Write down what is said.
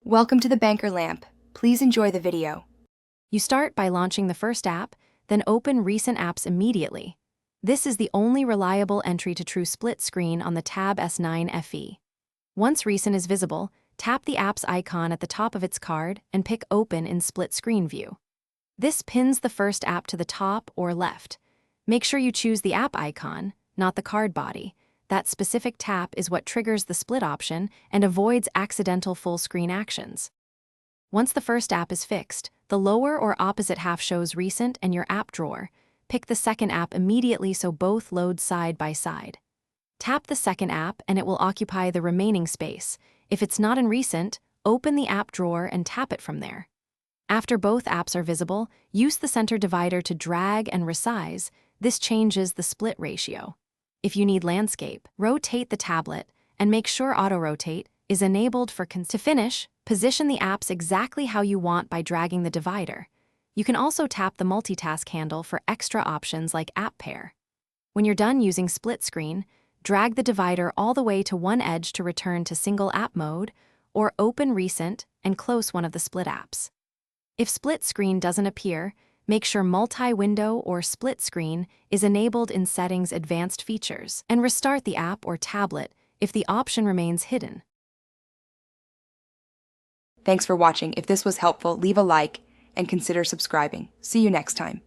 Welcome to the Banker Lamp. Please enjoy the video. You start by launching the first app, then open recent apps immediately. This is the only reliable entry to true split screen on the Tab S9 FE. Once recent is visible, tap the app's icon at the top of its card and pick Open in split screen view. This pins the first app to the top or left. Make sure you choose the app icon, not the card body. That specific tap is what triggers the split option and avoids accidental full screen actions. Once the first app is fixed, the lower or opposite half shows recent and your app drawer. Pick the second app immediately so both load side by side. Tap the second app and it will occupy the remaining space. If it's not in recent, open the app drawer and tap it from there. After both apps are visible, use the center divider to drag and resize. This changes the split ratio. If you need landscape, rotate the tablet and make sure auto-rotate is enabled to finish, position the apps exactly how you want by dragging the divider. You can also tap the multitask handle for extra options like app pair. When you're done using split screen, drag the divider all the way to one edge to return to single app mode, or open recent and close one of the split apps. If split screen doesn't appear, make sure multi-window or split screen is enabled in Settings Advanced Features, and restart the app or tablet if the option remains hidden. Thanks for watching. If this was helpful, leave a like and consider subscribing. See you next time.